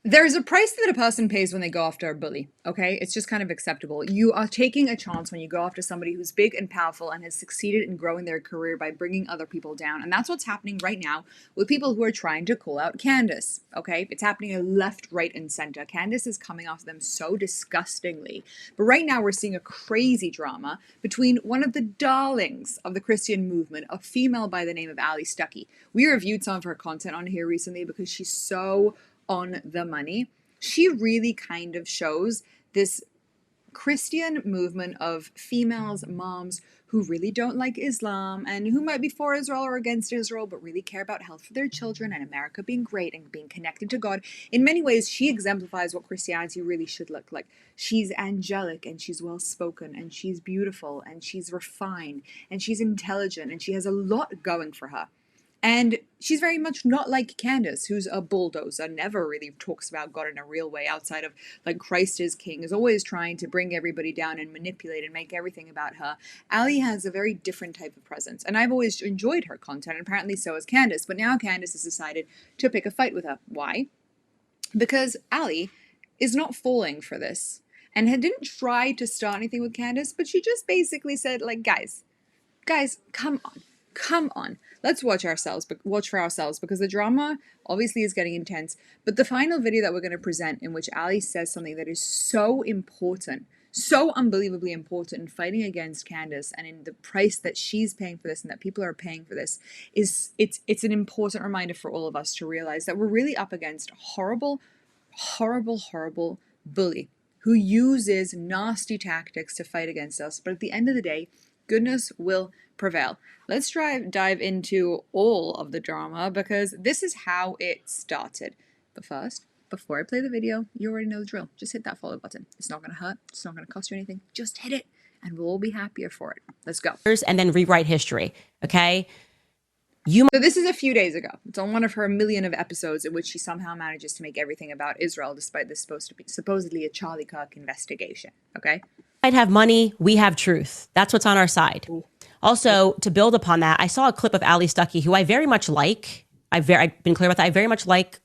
There's a price that a person pays when they go after a bully, okay? It's just kind of acceptable. You are taking a chance when you go after somebody who's big and powerful and has succeeded in growing their career by bringing other people down. And that's what's happening right now with people who are trying to call out Candace, okay? It's happening left, right, and center. Candace is coming after them so disgustingly. But right now we're seeing a crazy drama between one of the darlings of the Christian movement, a female by the name of Allie Stucky. We reviewed some of her content on here recently because she's so on the money. She really kind of shows this Christian movement of females, moms who really don't like Islam and who might be for Israel or against Israel, but really care about health for their children and America being great and being connected to God. In many ways, she exemplifies what Christianity really should look like. She's angelic and she's well-spoken and she's beautiful and she's refined and she's intelligent and she has a lot going for her. And she's very much not like Candace, who's a bulldozer, never really talks about God in a real way outside of, like, Christ is king, is always trying to bring everybody down and manipulate and make everything about her. Allie has a very different type of presence, and I've always enjoyed her content, and apparently so has Candace, but now Candace has decided to pick a fight with her. Why? Because Allie is not falling for this, and didn't try to start anything with Candace, but she just basically said, like, guys, come on. Let's watch for ourselves, because the drama obviously is getting intense. But the final video that we're going to present, in which Allie says something that is so important, so unbelievably important in fighting against Candace and in the price that she's paying for this and that people are paying for this, it's an important reminder for all of us to realize that we're really up against horrible bully who uses nasty tactics to fight against us. But at the end of the day, goodness will prevail. Let's dive into all of the drama, because this is how it started. But first, before I play the video, you already know the drill. Just hit that follow button. It's not going to hurt. It's not going to cost you anything. Just hit it, and we'll all be happier for it. Let's go. And then rewrite history, okay? So this is a few days ago. It's on one of her million of episodes in which she somehow manages to make everything about Israel, despite this supposedly a Charlie Kirk investigation, okay? Might have money, we have truth. That's what's on our side. Ooh. Also, to build upon that, I saw a clip of Allie Stucky, who I very much like. I've been clear about that. I very much like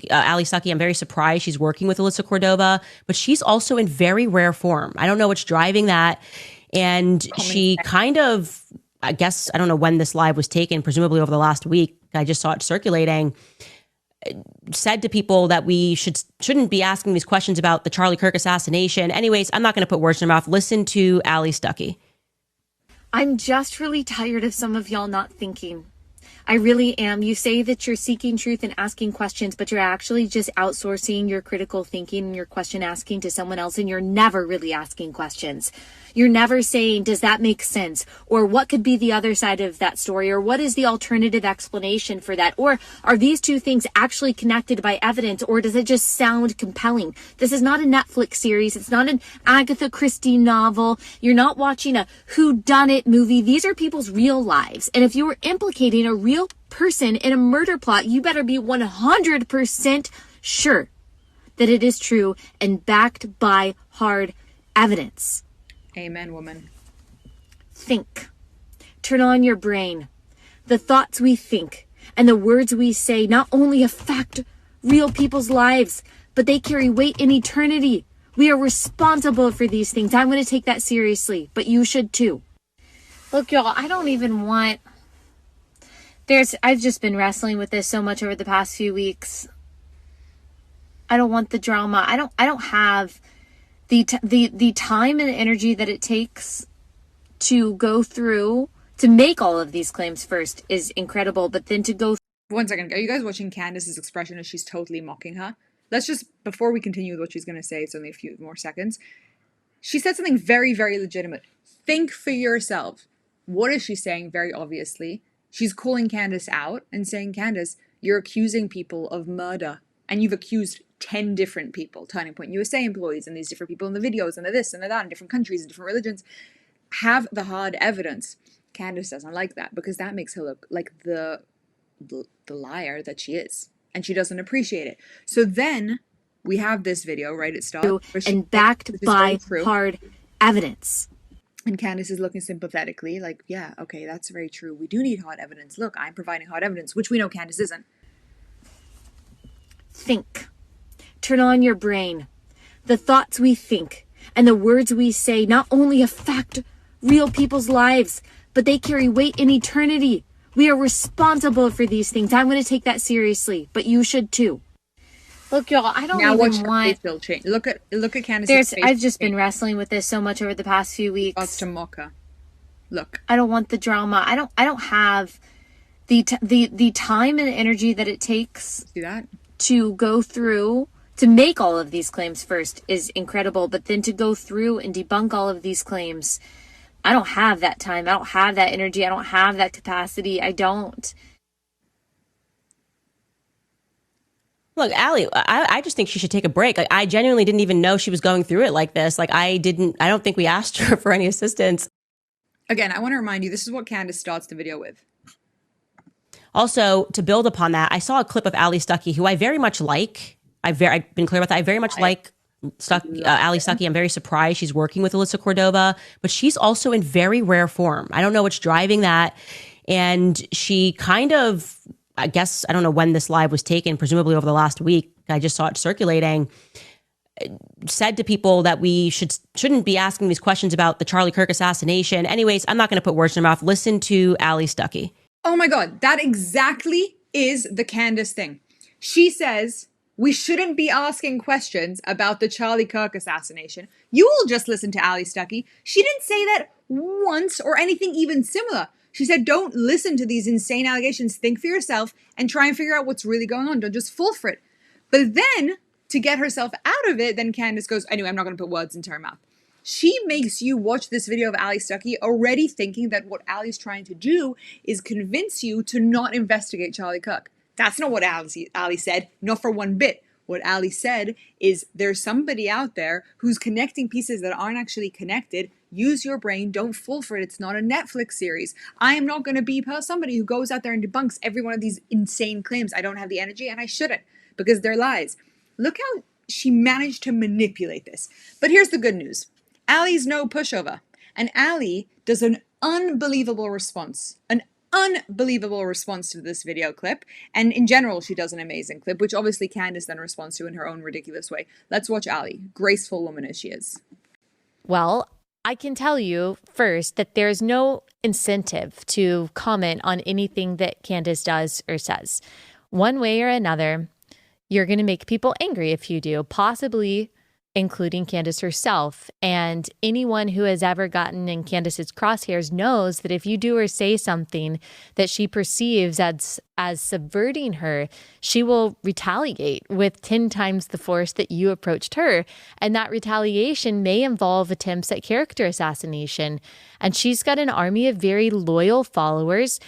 Allie Stucky. I'm very surprised she's working with Alyssa Cordova, but she's also in very rare form. I don't know what's driving that. And she kind of, I guess, I don't know when this live was taken, presumably over the last week. I just saw it circulating. Said to people that we shouldn't be asking these questions about the Charlie Kirk assassination. Anyways, I'm not going to put words in her mouth. Listen to Allie Stucky. I'm just really tired of some of y'all not thinking. I really am. You say that you're seeking truth and asking questions, but you're actually just outsourcing your critical thinking and your question asking to someone else, and you're never really asking questions. You're never saying, does that make sense? Or what could be the other side of that story? Or what is the alternative explanation for that? Or are these two things actually connected by evidence? Or does it just sound compelling? This is not a Netflix series. It's not an Agatha Christie novel. You're not watching a whodunit movie. These are people's real lives. And if you are implicating a real person in a murder plot, you better be 100% sure that it is true and backed by hard evidence. Amen, woman. Think. Turn on your brain. The thoughts we think and the words we say not only affect real people's lives, but they carry weight in eternity. We are responsible for these things. I'm going to take that seriously, but you should too. Look, y'all, I don't even want... I've just been wrestling with this so much over the past few weeks. I don't want the drama. I don't have the time and energy that it takes to go through to make all of these claims. First is incredible, but then to go. 1 second. Are you guys watching Candace's expression as she's totally mocking her? Let's just, before we continue with what she's going to say, it's only a few more seconds. She said something very, very legitimate. Think for yourself. What is she saying? Very obviously, she's calling Candace out and saying, Candace, you're accusing people of murder, and you've accused 10 different people, Turning Point USA employees, and these different people in the videos, and the this and the that, in different countries and different religions. Have the hard evidence. Candace doesn't like that, because that makes her look like the liar that she is, and she doesn't appreciate it. So then we have this video, right? It starts and backed by hard evidence. And Candace is looking sympathetically like, yeah, okay, that's very true. We do need hard evidence. Look, I'm providing hard evidence, which we know Candace isn't. Think. turn on your brain. The thoughts we think and the words we say not only affect real people's lives, but they carry weight in eternity. We are responsible for these things. I'm going to take that seriously, but you should too. Look, y'all, I don't even want... Look at Candace's face. I've just been wrestling with this so much over the past few weeks. Thoughts to mock her. Look. I don't want the drama. I don't have the time and energy that it takes to go through to make all of these claims. First is incredible, but then to go through and debunk all of these claims, I don't have that time. I don't have that energy. I don't have that capacity. I don't. Look, Allie, I just think she should take a break. Like, I genuinely didn't even know she was going through it like this. Like, I don't think we asked her for any assistance. Again, I want to remind you, this is what Candace starts the video with. Also, to build upon that, I saw a clip of Allie Stucky, who I very much like. I've been clear about that. I very much like Allie Stucky. I'm very surprised she's working with Alyssa Cordova, but she's also in very rare form. I don't know what's driving that. And she kind of, I guess, I don't know when this live was taken, presumably over the last week. I just saw it circulating. Said to people that we shouldn't be asking these questions about the Charlie Kirk assassination. Anyways, I'm not going to put words in her mouth. Listen to Allie Stucky. Oh my God, that exactly is the Candace thing. She says we shouldn't be asking questions about the Charlie Kirk assassination. You all just listen to Allie Stucky. She didn't say that once or anything even similar. She said, don't listen to these insane allegations. Think for yourself and try and figure out what's really going on. Don't just fall for it. But then, to get herself out of it, then Candace goes, anyway, I'm not going to put words into her mouth. She makes you watch this video of Allie Stucky already thinking that what Allie's trying to do is convince you to not investigate Charlie Kirk. That's not what Allie said, not for one bit. What Allie said is there's somebody out there who's connecting pieces that aren't actually connected. Use your brain. Don't fall for it. It's not a Netflix series. I am not going to be somebody who goes out there and debunks every one of these insane claims. I don't have the energy and I shouldn't because they're lies. Look how she managed to manipulate this. But here's the good news. Allie's no pushover. And Allie does an unbelievable response. An unbelievable response to this video clip. And in general, she does an amazing clip, which obviously Candace then responds to in her own ridiculous way. Let's watch Allie, graceful woman as she is. Well, I can tell you first that there's no incentive to comment on anything that Candace does or says. One way or another, you're going to make people angry if you do, possibly including Candace herself. And anyone who has ever gotten in Candace's crosshairs knows that if you do or say something that she perceives as subverting her, she will retaliate with 10 times the force that you approached her. And that retaliation may involve attempts at character assassination. And she's got an army of very loyal followers,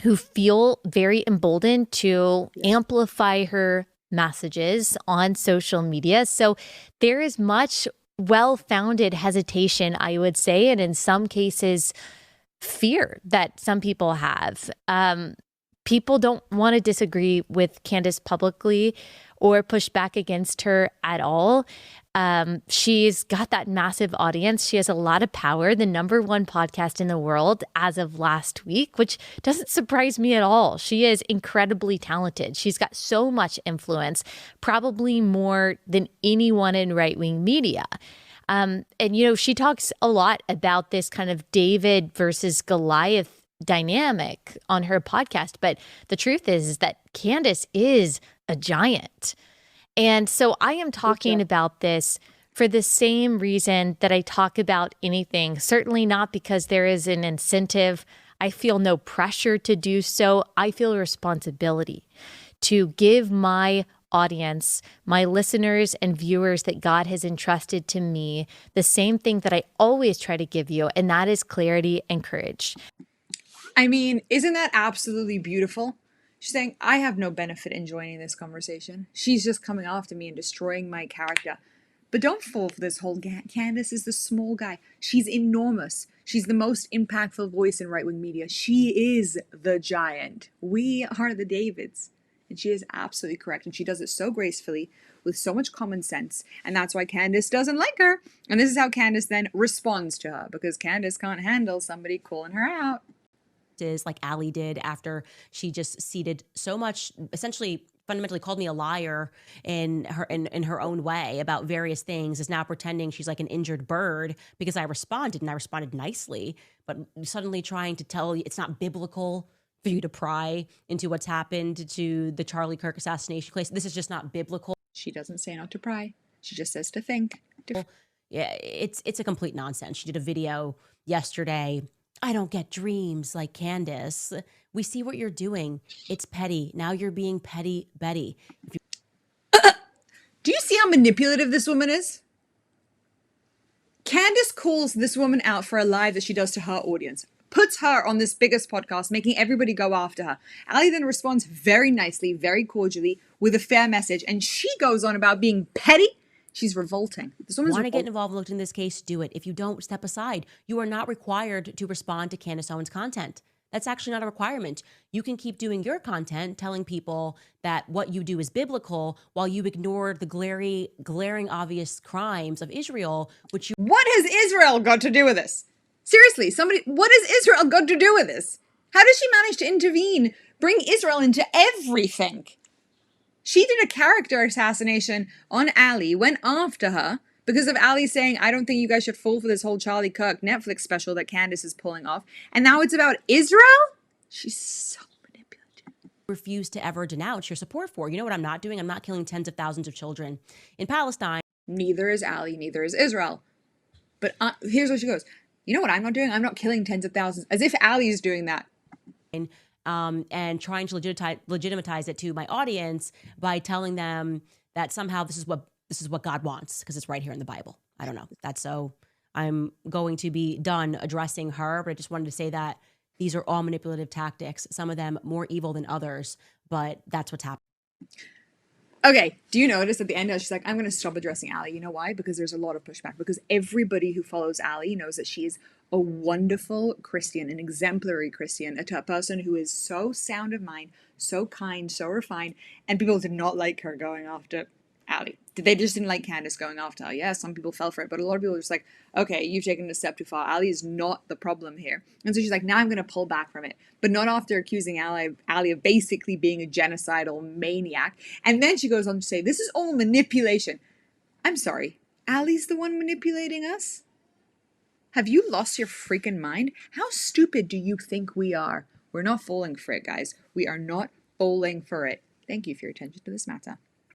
who feel very emboldened to amplify her messages on social media. So there is much well-founded hesitation, I would say, and in some cases, fear that some people have. People don't want to disagree with Candace publicly or push back against her at all. She's got that massive audience. She has a lot of power, the #1 podcast in the world as of last week, which doesn't surprise me at all. She is incredibly talented. She's got so much influence, probably more than anyone in right-wing media. And, you know, she talks a lot about this kind of David versus Goliath dynamic on her podcast. But the truth is that Candace is a giant. And so I am talking about this for the same reason that I talk about anything, certainly not because there is an incentive. I feel no pressure to do so. I feel a responsibility to give my audience, my listeners and viewers that God has entrusted to me, the same thing that I always try to give you, and that is clarity and courage. I mean, isn't that absolutely beautiful? She's saying, I have no benefit in joining this conversation. She's just coming after me and destroying my character. But don't fall for this whole Candace is the small guy. She's enormous. She's the most impactful voice in right-wing media. She is the giant. We are the Davids. And she is absolutely correct. And she does it so gracefully with so much common sense. And that's why Candace doesn't like her. And this is how Candace then responds to her. Because Candace can't handle somebody calling her out. Like Allie did after she just ceded so much, essentially fundamentally called me a liar in her own way about various things, is now pretending she's like an injured bird because I responded, and I responded nicely, but suddenly trying to tell you it's not biblical for you to pry into what's happened to the Charlie Kirk assassination case. This is just not biblical. She doesn't say not to pry. She just says to think. Yeah, it's a complete nonsense. She did a video yesterday. I don't get dreams like Candace. We see what you're doing. It's petty. Now you're being petty Betty. Do you see how manipulative this woman is? Candace calls this woman out for a lie that she does to her audience, puts her on this biggest podcast, making everybody go after her. Allie then responds very nicely, very cordially, with a fair message, and she goes on about being petty. She's revolting. This woman's Want to get involved and look in this case, do it. If you don't, step aside. You are not required to respond to Candace Owens' content. That's actually not a requirement. You can keep doing your content, telling people that what you do is biblical while you ignore the glaring obvious crimes of Israel, which you... What has Israel got to do with this? Seriously, what has Israel got to do with this? How does she manage to intervene, bring Israel into everything? She did a character assassination on Allie, went after her because of Allie saying, I don't think you guys should fall for this whole Charlie Kirk Netflix special that Candace is pulling off. And now it's about Israel? She's so manipulative. Refuse to ever denounce your support for. You know what I'm not doing? I'm not killing tens of thousands of children in Palestine. Neither is Allie, neither is Israel. But here's what she goes. You know what I'm not doing? I'm not killing tens of thousands. As if Allie is doing that. And trying to legitimize it to my audience by telling them that somehow this is what God wants because it's right here in the Bible. I don't know. That's so I'm going to be done addressing her, but I just wanted to say that these are all manipulative tactics, some of them more evil than others, but that's what's happening. Okay, do you notice at the end she's like, I'm going to stop addressing Allie. You know why? Because there's a lot of pushback. Because everybody who follows Allie knows that she is a wonderful Christian, an exemplary Christian, a person who is so sound of mind, so kind, so refined, and people did not like her going after Allie. They just didn't like Candace going after her. Yeah, some people fell for it, but a lot of people were just like, okay, you've taken it a step too far. Allie is not the problem here. And so she's like, now I'm going to pull back from it. But not after accusing Allie of basically being a genocidal maniac. And then she goes on to say, this is all manipulation. I'm sorry, Allie's the one manipulating us? Have you lost your freaking mind? How stupid do you think we are? We're not falling for it, guys. We are not falling for it. Thank you for your attention to this matter.